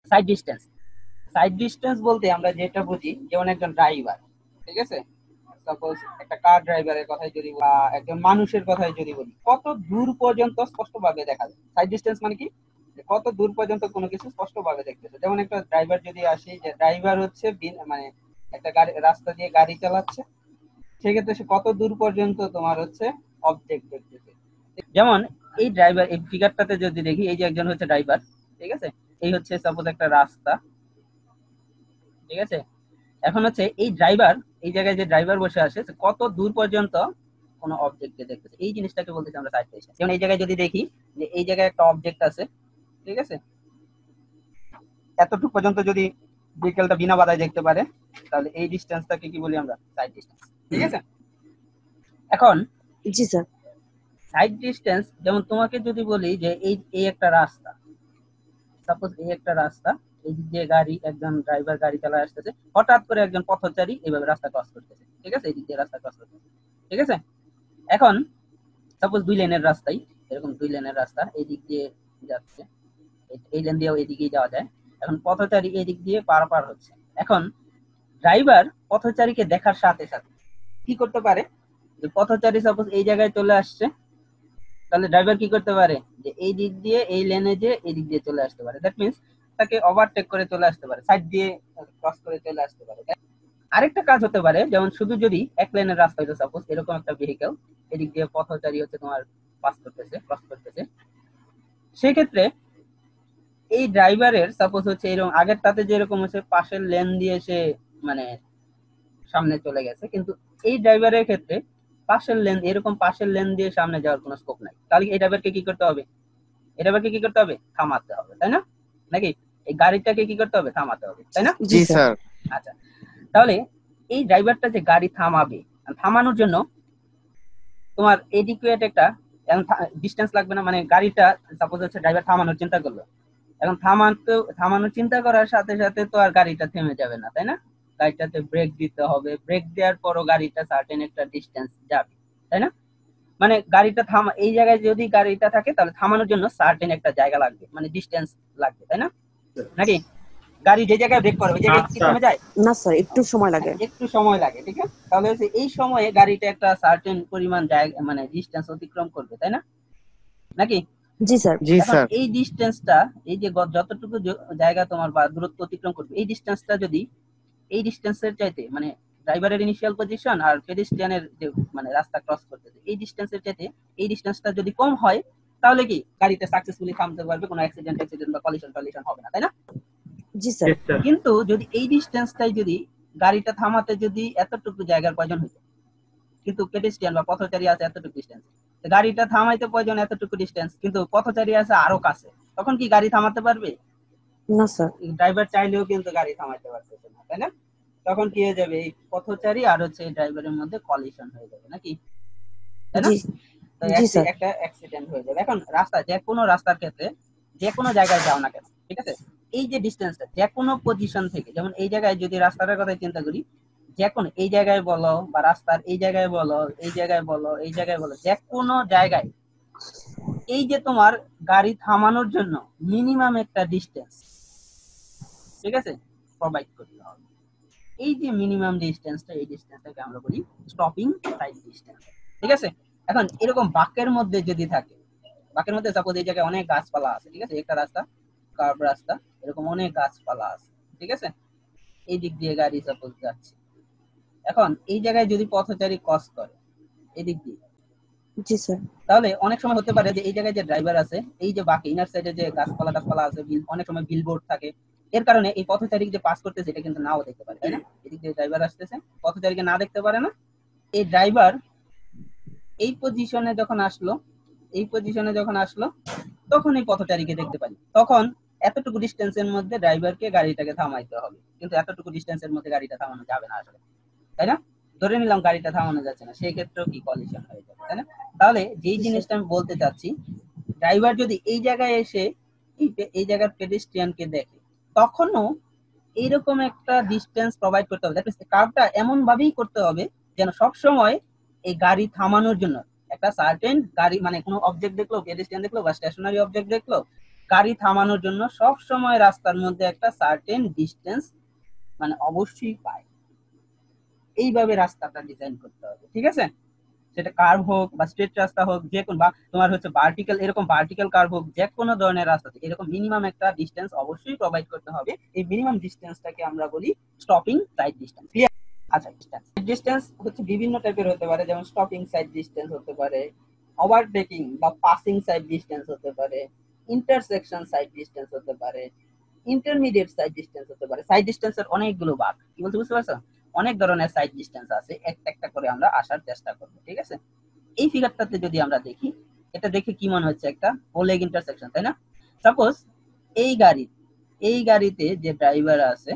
Side distance, side distance বলতে আমরা যেটা বুঝি, যেমন একজন ড্রাইভার, ঠিক আছে, সাপোজ একটা কার ড্রাইভারের কথাই যদি বা একজন মানুষের কথাই যদি বলি, কত দূর পর্যন্ত স্পষ্টভাবে দেখা যায়। সাইড ডিস্টেন্স মানে কি, যে কত দূর পর্যন্ত কোনো কিছু স্পষ্টভাবে দেখতেছে। যেমন একটা ড্রাইভার যদি আসি, যে ড্রাইভার হচ্ছে মানে একটা গাড়ি রাস্তা দিয়ে গাড়ি চালাচ্ছে, সেক্ষেত্রে সে কত দূর পর্যন্ত তোমার হচ্ছে অবজেক্ট দেখতেছে। যেমন এই ড্রাইভার, এই ফিগারটাতে যদি দেখি, এই যে একজন হচ্ছে ড্রাইভার, ঠিক আছে, এই হচ্ছে সাপোজ একটা রাস্তা, ঠিক আছে। এখন হচ্ছে এই ড্রাইভার, এই জায়গায় যে ড্রাইভার বসে আছে, সে কত দূর পর্যন্ত কোনো অবজেক্টকে দেখতেছে, এই জিনিসটাকে বলতেছি আমরা সাইড ডিস্টেন্স। যেমন এই জায়গায় যদি দেখি যে এই জায়গায় একটা অবজেক্ট আছে, ঠিক আছে, এতটুকু পর্যন্ত যদি ভেহিকেলটা বিনা বাধায় দেখতে পারে, তাহলে এই ডিস্টেন্সটাকে কি বলি আমরা, সাইড ডিস্টেন্স, ঠিক আছে। এখন জি স্যার। সাইড ডিস্টেন্স, যেমন তোমাকে যদি বলি যে এই এই একটা রাস্তা, সাপোজ এই একটা রাস্তা, এই দিক দিয়ে গাড়ি, একজন ড্রাইভার গাড়ি চালায় আসতেছে, হঠাৎ করে একজন পথচারী এইভাবে রাস্তা ক্রস করতেছে, ঠিক আছে, এই দিক দিয়ে রাস্তা ক্রস করতেছে, ঠিক আছে। এখন সাপোজ দুই লেনের রাস্তায়, এরকম দুই লেনের রাস্তা, এই দিক দিয়ে যাচ্ছে, এই লেন দিয়েও এদিকেই যাওয়া যায়। এখন পথচারী এই দিক দিয়ে পার হচ্ছে। এখন ড্রাইভার পথচারীকে দেখার সাথে সাথে কি করতে পারে, যে পথচারী সাপোজ এই জায়গায় চলে আসছে, তাহলে ড্রাইভার কি করতে পারে, যে এই দিক দিয়ে এই লেনে যে এই দিক দিয়ে চলে আসতে পারে। দ্যাট মিনস তাকে ওভারটেক করে চলে আসতে পারে, সাইড দিয়ে ক্রস করে চলে আসতে পারে। আরেকটা কাজ হতে পারে, যেমন শুধু যদি এক লেনের রাস্তা হইতো, সাপোজ এরকম একটা ভেহিকেল, এদিক দিয়ে পথচারী হচ্ছে তোমার পাস করতেছে, ক্রস করতেছে, সেক্ষেত্রে এই ড্রাইভারের সাপোজ হচ্ছে এরকম আগেরটাতে যেরকম হচ্ছে পাশের লেন দিয়ে সে মানে সামনে চলে গেছে, কিন্তু এই ড্রাইভারের ক্ষেত্রে পাশের লেন, এরকম পাশের লেন দিয়ে সামনে যাওয়ার কোনো স্কোপ নাই। তাহলে এই ড্রাইভারকে কি করতে হবে, এই ড্রাইভারকে কি করতে হবে, থামাতে হবে, তাই না? নাকি এই গাড়িটাকে কি করতে হবে, থামাতে হবে, তাই না? জি জি স্যার। স্যার। আচ্ছা, তাহলে এই ড্রাইভারটা যে গাড়ি থামাবে, থামানোর জন্য তোমার এডিকুয়েট একটা ডিস্টেন্স লাগবে না? মানে গাড়িটা সাপোজ হচ্ছে ড্রাইভার থামানোর চিন্তা করলো, এখন থামানোর চিন্তা করার সাথে সাথে তো আর গাড়িটা থেমে যাবে না, তাই না? গাড়িটাতে ব্রেক দিতে হবে, ব্রেক দেওয়ার পরও গাড়িটা সার্টেন একটা ডিস্টেন্স যাবে, তাই না? মানে গাড়িটা এই জায়গায় যদি গাড়িটা থাকে, তাহলে থামানোর জন্য সার্টেন একটা জায়গা লাগবে, মানে ডিস্টেন্স লাগবে, তাই না? নাকি গাড়ি যে জায়গায় ব্রেক করে ওই জায়গায় কি আচ্ছা। থেমে যায়? না স্যার, একটু সময় লাগে। একটু সময় লাগে, ঠিক আছে। তাহলে হচ্ছে এই সময়ে গাড়িটা একটা সার্টেন পরিমাণ জায়গা মানে ডিস্টেন্স অতিক্রম করবে, তাই না? নাকি জি স্যার। জি এখন স্যার। এই ডিস্টেন্সটা, এই যে যতটুকু জায়গা তোমার বা দূরত্ব অতিক্রম করবে, এই ডিস্টেন্সটা যদি এই ডিস্টেন্সের চাইতে মানে ড্রাইভারের ইনিশিয়াল পজিশন আর পেডিস্ট্রিয়ানের যে মানে রাস্তা ক্রস করতেছে এই ডিস্টেন্সের চাইতে এই ডিস্টেন্সটা যদি কম হয়, তাহলে কি গাড়িটা সাকসেসফুলি থামতে পারবে, কোনো অ্যাক্সিডেন্ট বা কলিশন হবে না, তাই না? জি স্যার। কিন্তু যদি এই ডিস্টেন্সটাই যদি গাড়িটা থামাতে যদি এতটুকু জায়গার প্রয়োজন হতো, কিন্তু পেডেস্ট্রিয়ান বা পথচারী আছে এতটুকু ডিস্টেন্স, গাড়িটা থামাইতে প্রয়োজন এতটুকু ডিস্টেন্স, কিন্তু পথচারী আছে আরো কাছে, তখন কি গাড়ি থামাতে পারবে? না স্যার। ড্রাইভার চাইলেও কিন্তু গাড়ি থামাইতে পারতেছে না, তাই না? তখন কি হয়ে যাবে, এই পথচারী আর হচ্ছে ড্রাইভারের মধ্যে কলিশন হয়ে যাবে, নাকি? তাই না? জি। তো জি স্যার। একটা অ্যাক্সিডেন্ট হয়ে যাবে। এখন রাস্তা, যে কোনো রাস্তার ক্ষেত্রে যে কোনো জায়গায় যাও না কেন, ঠিক আছে, এই যে ডিস্টেন্সটা যে কোনো পজিশন থেকে, যেমন এই জায়গায় যদি রাস্তাটার কথা চিন্তা করি, যে কোনো এই জায়গায় বলো বা রাস্তার এই জায়গায় বলো, এই জায়গায় বলো, এই জায়গায় বলো, যে কোনো জায়গায় এই যে তোমার গাড়ি থামানোর জন্য মিনিমাম একটা ডিস্টেন্স, ঠিক আছে, প্রোভাইড করতে হবে। এই যে মিনিমাম ডিস্টেন্সটা, এই ডিস্টেন্সটাকে আমরা বলি স্টপিং সাইড ডিস্টেন্স, ঠিক আছে। এখন এরকম বাঁকের মধ্যে যদি থাকে, বাঁকের মধ্যে সাপোজ এই জায়গায় অনেক গাছপালা আছে, ঠিক আছে, একটা রাস্তা কার্ভ রাস্তা, এরকম অনেক গাছপালা আছে, ঠিক আছে, এই দিক দিয়ে গাড়ি সাপোজ যাচ্ছে। এখন এই জায়গায় যদি পথচারী ক্রস করে এদিক দিয়ে, জি স্যার। তাহলে অনেক সময় হতে পারে যে এই জায়গায় যে ড্রাইভার আছে, এই যে বাকি ইনার সাইডে যে গাছপালা টাছপালা আছে, অনেক সময় বিলবোর্ড থাকে, এর কারণে এই পথচারী যে পাস করতেছে এটা কিন্তু নাও দেখতে পারে, তাই না? এদিক দিয়ে ড্রাইভার আসতেছে, পথচারীকে না দেখতে পারে না। এই ড্রাইভার এই পজিশনে যখন আসলো, এই পজিশনে যখন আসলো, তখন এই পথচারীকে দেখতে পারি, তখন এতটুকু ডিস্টেন্সের মধ্যে ড্রাইভারকে গাড়িটাকে থামাইতে হবে, কিন্তু এতটুকু ডিস্টেন্সের মধ্যে গাড়িটা থামানো যাবে না আসলে, তাই না? ধরে নিলাম গাড়িটা থামানো যাচ্ছে না, সেই ক্ষেত্রেও কি কলিশন হয়ে যাবে, তাই না? তাহলে যেই জি স্যার। জিনিসটা আমি বলতে চাচ্ছি, ড্রাইভার যদি এই জায়গায় এসে এই জায়গার পেডেস্ট্রিয়ানকে দেখে, তখনও এইরকম একটা ডিস্টেন্স প্রোভাইড করতে হবে, দ্যাট মিন্স কার্ভটা এমন ভাবেই করতে হবে যেন সব সময় এই গাড়ি থামানোর জন্য একটা সার্টেন গাড়ি মানে কোনো অবজেক্ট দেখলো, পেডেস্ট্রিয়ান দেখলো বা স্টেশনারি অবজেক্ট দেখলো, গাড়ি থামানোর জন্য সব সময় রাস্তার মধ্যে একটা সার্টেন ডিস্টেন্স মানে অবশ্যই পায়। এইভাবে রাস্তাটা ডিজাইন করতে হবে, ঠিক আছে? সেটা কার্ভ হোক বা স্ট্রেট রাস্তা হোক, যে কোনো, বা তোমার হচ্ছে ভার্টিক্যাল, এরকম ভার্টিক্যাল কার্ভ হোক, যে কোনো ধরনের রাস্তাতে এরকম মিনিমাম একটা ডিস্টেন্স অবশ্যই প্রোভাইড করতে হবে। এই মিনিমাম ডিস্টেন্সটাকে আমরা বলি স্টপিং সাইড ডিস্টেন্স। ক্লিয়ার? আচ্ছা, ডিস্টেন্স হচ্ছে বিভিন্ন টাইপের হতে পারে, যেমন স্টপিং সাইড ডিস্টেন্স হতে পারে, ওভারটেকিং বা পাসিং সাইড ডিস্টেন্স হতে পারে, ইন্টারসেকশন সাইড ডিস্টেন্স হতে পারে, ইন্টারমিডিয়েট সাইড ডিস্টেন্স হতে পারে। সাইড ডিস্টেন্সের অনেকগুলো ভাগ, কি বলতে বুঝতে পারছো? অনেক ধরনের সাইড ডিস্টেন্স আছে, একটা একটা করে আমরা আসার চেষ্টা করব, ঠিক আছে? এই ফিগারটাতে যদি আমরা দেখি, এটা দেখে কি মনে হচ্ছে? একটা ওলেগ ইন্টারসেকশন, তাই না? সাপোজ এই গাড়িতে যে ড্রাইভার আছে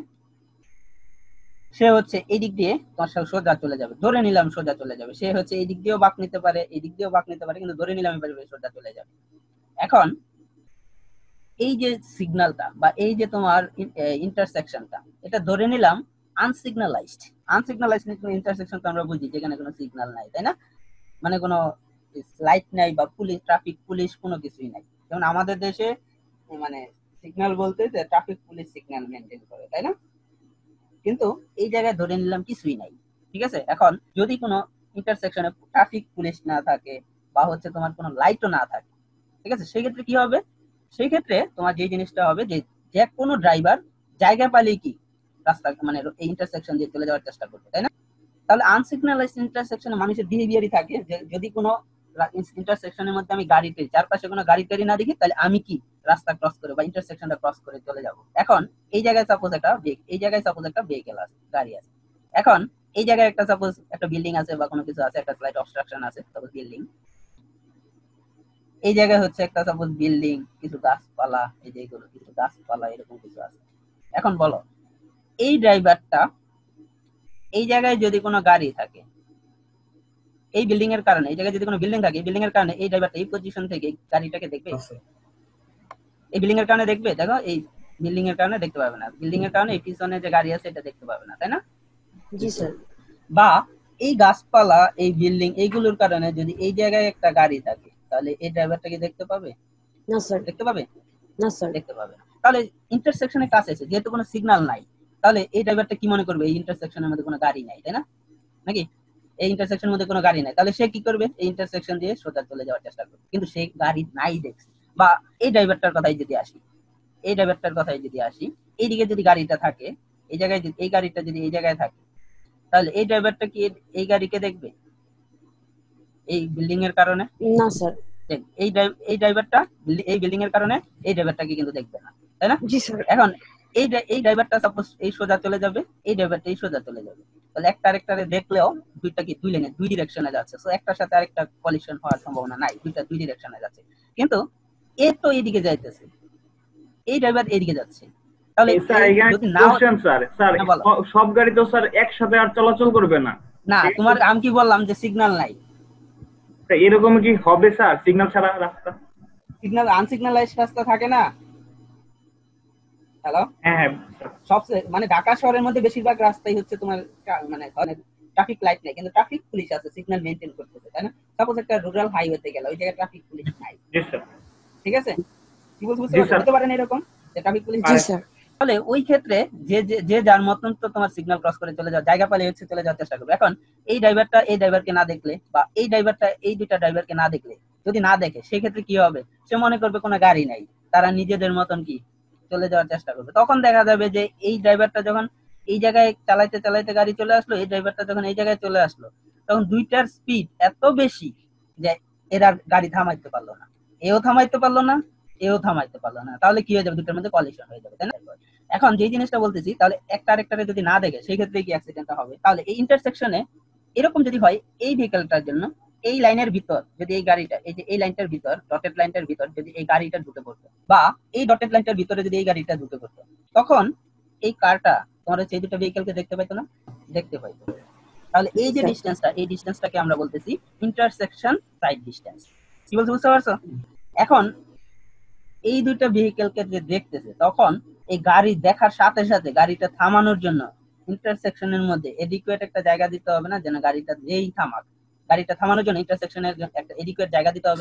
সে হচ্ছে এই দিক দিয়ে তোমার সাথে সোজা চলে যাবে, ধরে নিলাম সোজা চলে যাবে। সে হচ্ছে এই দিক দিয়েও বাঁক নিতে পারে, এই দিক দিয়েও বাঁক নিতে পারে, কিন্তু ধরে নিলাম এবার সোজা চলে যাবে। এখন এই যে সিগন্যালটা বা এই যে তোমার ইন্টারসেকশনটা, এটা ধরে নিলাম আনসিগনালাইজড। ইন্টারসেকশন তো আমরা বুঝি যেখানে কোনো সিগন্যাল নাই, তাই না? মানে কোনো লাইট নাই বা পুলিশ, ট্রাফিক পুলিশ কোনো কিছুই নাই। যেমন আমাদের দেশে মানে সিগন্যাল বলতে যে ট্রাফিক পুলিশ সিগন্যাল মেনটেন করে, তাই না? কিন্তু এই জায়গায় ধরে নিলাম কিছুই নাই, ঠিক আছে? এখন যদি কোনো ইন্টারসেকশনে ট্রাফিক পুলিশ না থাকে বা হচ্ছে তোমার কোনো লাইটও না থাকে, ঠিক আছে, সেই ক্ষেত্রে কি হবে? সেই ক্ষেত্রে তোমার যে জিনিসটা হবে যে যে কোনো ড্রাইভার জায়গা পালেই কি রাস্তা মানে এই ইন্টারসেকশন দিয়ে চলে যাওয়ার চেষ্টা করবে, তাই না? তাহলে আনসিগনালাইজড ইন্টারসেকশনে মানুষের বিহেভিয়ারই থাকে যে যদি কোনো ইন্টারসেকশনের মধ্যে আমি গাড়িতে চারপাশে কোনো গাড়ি টাড়ি না দেখি, তাহলে আমি কি রাস্তা ক্রস করে বা ইন্টারসেকশনটা ক্রস করে চলে যাব। এখন এই জায়গায় সাপোজ একটা ভেহিকেল আছে, গাড়ি আছে। এখন এই জায়গায় একটা সাপোজ একটা বিল্ডিং আছে বা কোনো কিছু আছে, একটা স্লাইড অবস্ট্রাকশন আছে, সাপোজ বিল্ডিং। এই জায়গায় হচ্ছে একটা সাপোজ বিল্ডিং, কিছু গাছপালা, এই যে এগুলো কিছু গাছপালা এরকম কিছু আছে। এখন বলো, এই ড্রাইভারটা এই জায়গায় যদি কোনো গাড়ি থাকে, এই বিল্ডিং এর কারণে, এই জায়গায় যদি কোনো বিল্ডিং থাকে, এই বিল্ডিং এর কারণে এই ড্রাইভারটা এই পজিশন থেকে গাড়িটাকে দেখবে, এই বিল্ডিং এর কারণে দেখবে। দেখো, এই বিল্ডিং এর কারণে দেখতে পাবে না, বিল্ডিং এর কারণে এই পিছনে যে গাড়ি আছে এটা দেখতে পাবে না, তাই না? জি স্যার। বা এই গাছপালা, এই বিল্ডিং, এইগুলোর কারণে যদি এই জায়গায় একটা গাড়ি থাকে, তাহলে এই ড্রাইভারটাকে দেখতে পাবে? না স্যার। দেখতে পাবে? না স্যার। দেখতে পাবে না। তাহলে ইন্টারসেকশনের কাছে এসে যেহেতু কোনো সিগন্যাল নাই, তাহলে এই ড্রাইভারটা কি মনে করবে? এই ইন্টারসেকশনের মধ্যে কোনো গাড়ি নাই, তাই না? নাকি এই ইন্টারসেকশনের মধ্যে কোনো গাড়ি নাই, তাহলে সে কি করবে? এই ইন্টারসেকশন দিয়ে সোজা চলে যাওয়ার চেষ্টা করবে, কিন্তু সে গাড়ি নাই দেখছে। বা এই ড্রাইভারটার কথাই যদি আসি, এইদিকে যদি গাড়িটা থাকে, এই জায়গায় যদি এই গাড়িটা যদি এই জায়গায় থাকে, তাহলে এই ড্রাইভারটা কি এই গাড়িকে দেখবে? এই বিল্ডিং এর কারণে না স্যার। এই ড্রাইভারটা এই বিল্ডিং এর কারণে এই ড্রাইভারটাকে কিন্তু দেখবে না, তাই না? জি স্যার। এখন এই ড্রাইভারটা সাপোজ এই সোজা চলে যাবে, এই ড্রাইভারটা এই সোজা চলে যাবে, তাহলে একটা আরেকটারে দেখলেও দুইটা কি দুই লেনে দুই ডিরেকশনে যাচ্ছে, সো একটার সাথে আরেকটা কলিশন হওয়ার সম্ভাবনা নাই, দুইটা দুই ডিরেকশনে যাচ্ছে। কিন্তু এ তো এইদিকে যাইতেছে, এই ড্রাইভার এইদিকে যাচ্ছে, তাহলে স্যার এখানে যদি না কোশ্চেন স্যার স্যার বলো সব গাড়ি তো স্যার একসাথে আর চলাচল করবে না। না, তোমার আমি কি বললাম যে সিগন্যাল নাই? এরকম কি হবে স্যার সিগন্যাল ছাড়া রাস্তা? সিগন্যাল আনসিগনালাইজড রাস্তা থাকে না? হ্যালো, হ্যাঁ হ্যাঁ সবচেয়ে মানে ঢাকা শহরের মধ্যে বেশিরভাগ রাস্তাই হচ্ছে তোমার মানে ট্রাফিক লাইট নেই, কিন্তু ট্রাফিক পুলিশ আছে, সিগন্যাল মেনটেন করতেছে, তাই না? সাপোজ একটা রুরাল হাইওয়েতে গেল, ওই জায়গায় ট্রাফিক পুলিশ নাই, জি স্যার। ঠিক আছে? কি বলতে বুঝতে জি পারছো? স্যার। হতে পারে না এরকম যে ট্রাফিক পুলিশ জি নাই? স্যার। তাহলে ওই ক্ষেত্রে যে যে যার মতন তো তোমার সিগন্যাল ক্রস করে চলে যাওয়া, জায়গা পালে হচ্ছে চলে যাওয়ার চেষ্টা করবে। এখন এই ড্রাইভারটা এই ড্রাইভারকে না দেখলে বা এই ড্রাইভারটা এই দুইটা ড্রাইভারকে না দেখলে, যদি না দেখে, সেই ক্ষেত্রে কি হবে? সে মনে করবে কোনো গাড়ি নাই, তারা নিজেদের মতন কি চলে যাওয়ার চেষ্টা করবে। তখন দেখা যাবে যে এই ড্রাইভারটা যখন এই জায়গায় চালাইতে চালাইতে গাড়ি চলে আসলো, এই ড্রাইভারটা যখন এই জায়গায় চলে আসলো, তখন দুইটার স্পিড এত বেশি যে এরা গাড়ি থামাইতে পারলো না, এও থামাইতে পারলো না, এও থামাইতে পারলো না। তাহলে কি হয়ে যাবে? দুটোর মধ্যে কলিশন হয়ে যাবে, তাই না? এখন যে জিনিসটা বলতেছি, তাহলে একটা আরেকটারে যদি না দেখে, সেই ক্ষেত্রে কি অ্যাক্সিডেন্টটা হবে? তাহলে এই ইন্টারসেকশনে এরকম যদি হয়, এই ভেহিকলটার জন্য এই লাইনের ভিতর যদি এই গাড়িটা, এই যে এই লাইনটার ভিতর, ডটেড লাইনটার ভিতর যদি এই গাড়িটা ঢুকে পড়তো, বা এই ডটেড লাইনটার ভিতরে যদি এই গাড়িটা ঢুকে পড়তো, তখন এই কারটা তোমার হচ্ছে এই দুটো ভেহিকলকে দেখতে পাইতো না? দেখতে পাইতো। তাহলে এই যে ডিস্টেন্সটা, এই ডিস্টেন্সটাকে আমরা বলতেছি ইন্টারসেকশন সাইড ডিস্টেন্স। কি বলতে বুঝতে পারছো? এখন এই দুইটা ভেহিকেলকে যে দেখতেছে, তখন এই গাড়ি দেখার সাথে সাথে গাড়িটা থামানোর জন্য ইন্টারসেকশনের মধ্যে এডিকুয়েট একটা জায়গা দিতে হবে না? যেন গাড়িটা যেই থামাক, গাড়িটা থামানোর জন্য ইন্টারসেকশনের একটা এডিকুয়েট জায়গা দিতে হবে না?